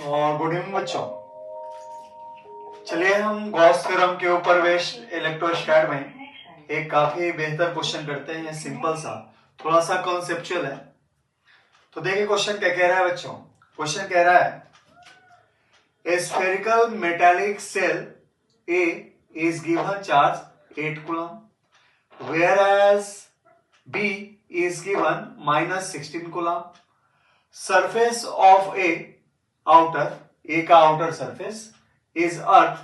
और good evening बच्चों। चलिए हम गॉस थ्योरम के ऊपर बेस्ड इलेक्ट्रोस्टैट में एक काफी बेहतर क्वेश्चन करते हैं। सिंपल सा, थोड़ा सा कॉन्सेप्चुअल है। तो देखिए क्वेश्चन क्या कह रहा है बच्चों। क्वेश्चन कह रहा है a spherical metallic shell A is given charge 8 coulomb whereas B is given minus 16 coulomb. Surface of A outer, A का outer surface is earth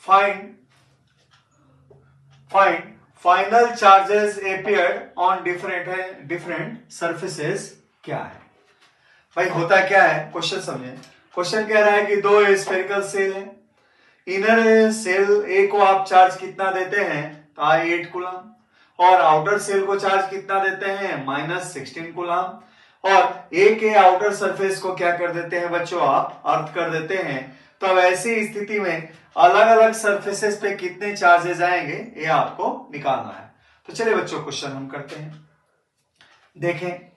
find final charges appeared on different surfaces क्या है। भाई होता क्या है, question समझे। Question कह रहा है कि दो स्फेरिकल सेल है। इनर सेल ए को आप चार्ज कितना देते हैं, तो 8 कूलम, और आउटर सेल को चार्ज कितना देते हैं, -16 कूलम। और ए के आउटर सरफेस को क्या कर देते हैं बच्चों, आप अर्थ कर देते हैं। तो अब ऐसी स्थिति में अलग अलग सरफेसेस पे कितने चार्जेस आएंगे ये आपको निकालना है। तो चलिए बच्चों क्वेश्चन हम करते हैं। देखें,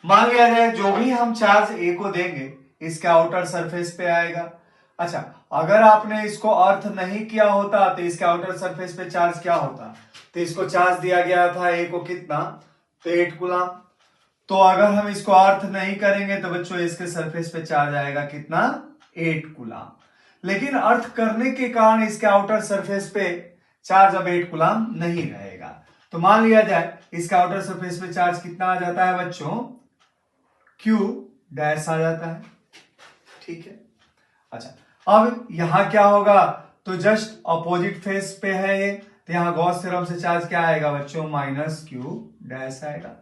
मान लिया जाए जो भी हम चार्ज ए को देंगे इसके आउटर सरफेस पे आएगा। अच्छा, अगर आपने इसको अर्थ नहीं किया होता तो इसके आउटर सरफेस पे चार्ज क्या होता। तो इसको चार्ज दिया गया था ए को कितना, तो 8 कूलम। तो अगर हम इसको अर्थ नहीं करेंगे तो बच्चों इसके सरफेस पे चार्ज आएगा कितना, 8 कूलम। लेकिन अर्थ करने के कारण इसके आउटर सरफेस पे चार्ज अब 8 कूलम नहीं रहेगा। तो मान लिया जाए इसके आउटर सरफेस पे चार्ज कितना आ जाता है बच्चों, Q डैश आ जाता है। ठीक है। अच्छा, अब यहां क्या होगा, तो जस्ट अपोजिट फेस पे है ये, तो यहां गॉस थ्योरम से चार्ज क्या आएगा बच्चों, -Q डैश आएगा।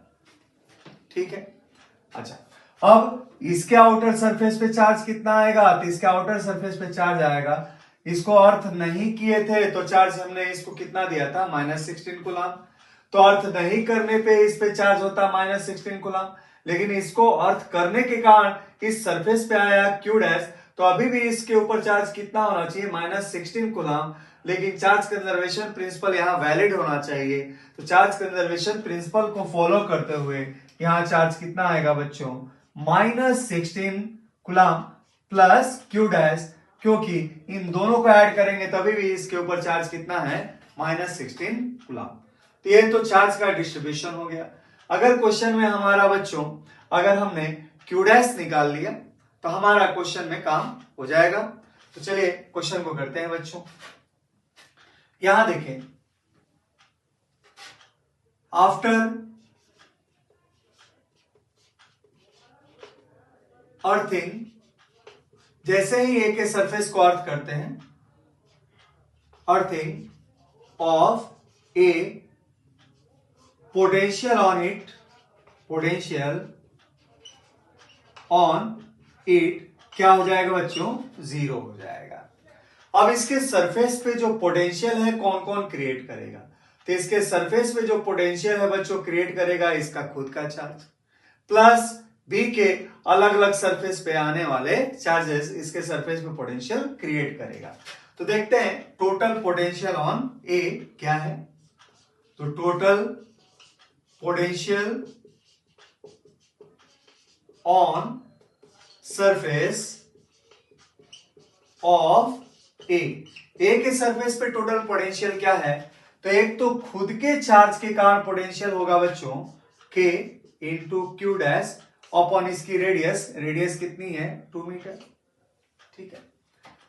ठीक है। अच्छा, अब इसके आउटर सरफेस पे चार्ज कितना आएगा, तो इसके आउटर सरफेस पे चार्ज आएगा, इसको अर्थ नहीं किए थे तो चार्ज हमने इसको कितना दिया था, -16 कूलम। तो अर्थ नहीं करने पे इस पे चार्ज होता -16 कूलम, लेकिन इसको अर्थ करने के कारण इस सरफेस पे आया Q डैश, तो अभी भी इसके ऊपर चार्ज कितना होना चाहिए, -16 कूलम। लेकिन चार्ज कंजर्वेशन प्रिंसिपल यहाँ वैलिड होना चाहिए। तो चार्ज कंजर्वेशन प्रिंसिपल को फॉलो करते हुए यहाँ चार्ज कितना आएगा बच्चों, -16 कूलम प्लस Q डैश, क्योंकि इन दोनों को ऐड करेंगे तभी भी इसके ऊपर चार्ज कितना है, -16 कूलम। तो ये तो चार्ज का डिस्ट्रीब्यूशन हो गया। अगर क्वेश्चन में हमारा बच्चों, अगर हमने Q डैश निकाल लिया तो हमारा क्वेश्चन में काम हो जाएगा। तो चलिए क्वेश्चन को करते हैं बच्चों। यहां देखें, आफ्टर अर्थिंग, जैसे ही ए के सरफेस को अर्थ करते हैं, earthing of A potential on it, potential on it क्या हो जाएगा बच्चों, 0 हो जाएगा। अब इसके सरफेस पे जो पोटेंशियल है कौन कौन क्रिएट करेगा, तो इसके सरफेस पे जो पोटेंशियल है बच्चों क्रिएट करेगा इसका खुद का चार्ज, प्लस बी के अलग अलग सरफेस पे आने वाले चार्जेस इसके सरफेस पे पोटेंशियल क्रिएट करेगा। तो देखते हैं टोटल पोटेंशियल ऑन ए क्या है। तो total potential on surface of A, A के सरफेस पे टोटल पोटेंशियल क्या है, तो एक तो खुद के चार्ज के कारण पोटेंशियल होगा बच्चों K into Q dash upon इसकी रेडियस, रेडियस कितनी है, 2 मीटर। ठीक है।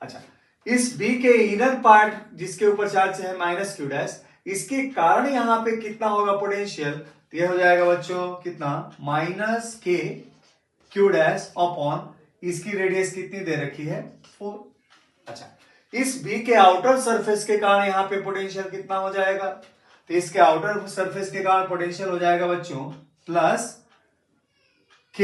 अच्छा, इस B के इनर पार्ट जिसके ऊपर चार्ज है -Q डैश, इसके कारण यहां पे कितना होगा पोटेंशियल, तो यह हो जाएगा बच्चों कितना, -K Q डैश अपॉन इसकी रेडियस कितनी दे रखी है, 4। अच्छा, इस बी के आउटर सरफेस के कारण यहां पे पोटेंशियल कितना हो जाएगा, तो इसके आउटर सरफेस के कारण पोटेंशियल हो जाएगा बच्चों plus K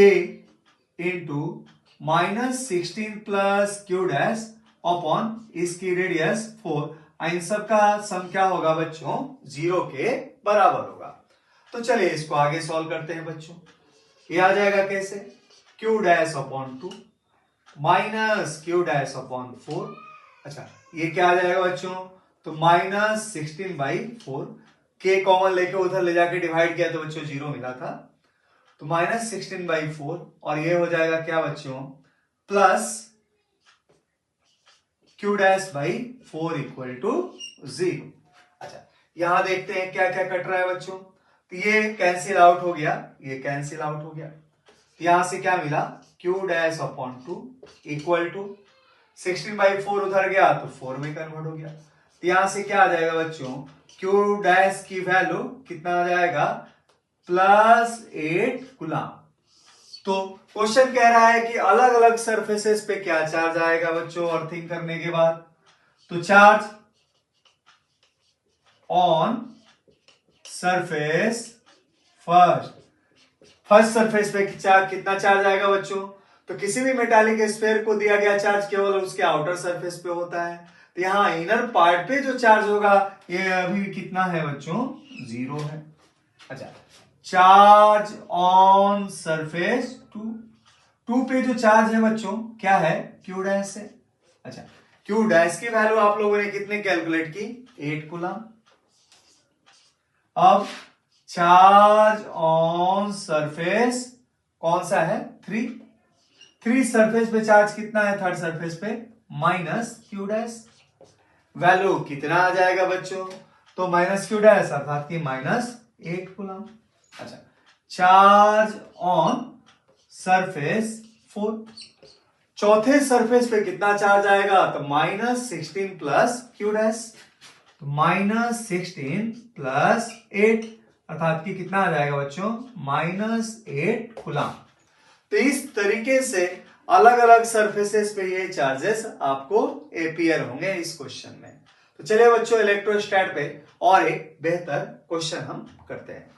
into -16 plus Q dash upon इसकी रेडियस 4। इन सब का सम क्या होगा बच्चों, 0 के बराबर होगा। तो चलिए इसको आगे सॉल्व करते हैं बच्चों। ये आ जाएगा कैसे, Q dash upon 2 minus Q dash upon 4। अच्छा, ये क्या आ जाएगा बच्चों, तो -16/4, K कॉमन लेके उधर ले जाके डिवाइड किया तो बच्चों 0 मिला था। तो -16/4 और ये हो जाएगा क्या बच्चों, plus q dash by 4 equal to 0। अच्छा, यहां देखते हैं क्या क्या कट रहा है बच्चों। तो ये कैंसिल आउट हो गया, ये कैंसिल आउट हो गया। तो यहां से क्या मिला, q dash upon 2 equal to 16/4 उधर गया तो 4 में कन्वर्ट हो गया। तो यहां से क्या आ जाएगा बच्चों, q डैश की वैल्यू कितना आ जाएगा, +8 कूलम। तो क्वेश्चन कह रहा है कि अलग अलग सरफेसेस पे क्या चार्ज आएगा बच्चों अर्थिंग करने के बाद। तो charge on surface first surface पे चार्ज कितना चार्ज आएगा बच्चों। तो किसी भी मेटालिक स्फीयर को दिया गया चार्ज केवल उसके आउटर सरफेस पे होता है। तो यहां इनर पार्ट पे जो चार्ज होगा ये अभी कितना है बच्चों, 0 है। अच्छा, चार्ज ऑन सरफेस 2 पे जो चार्ज है बच्चों क्या है, q डैश है। अच्छा, q डैश की वैल्यू आप लोगों ने कितने कैलकुलेट की, 8 कूलम। अब चार्ज ऑन सरफेस कौन सा है, 3 सरफेस पे चार्ज कितना है, थर्ड सरफेस पे -q डैश। वैल्यू कितना आ जाएगा बच्चों, तो -q डैश अर्थात कि -8 कूलम। अच्छा, चार्ज ऑन सरफेस 4, चौथे सरफेस पे कितना चार्ज आएगा, तो -16 प्लस q डैश, तो -16 प्लस 8 अर्थात कि कितना आ जाएगा बच्चों, -8 कूलम। तो इस तरीके से अलग अलग सरफेसेस पे ये चार्जेस आपको एपियर होंगे इस क्वेश्चन में। तो चलिए बच्चों इलेक्ट्रोस्टैट पे और एक बेहतर क्वेश्चन हम करते हैं।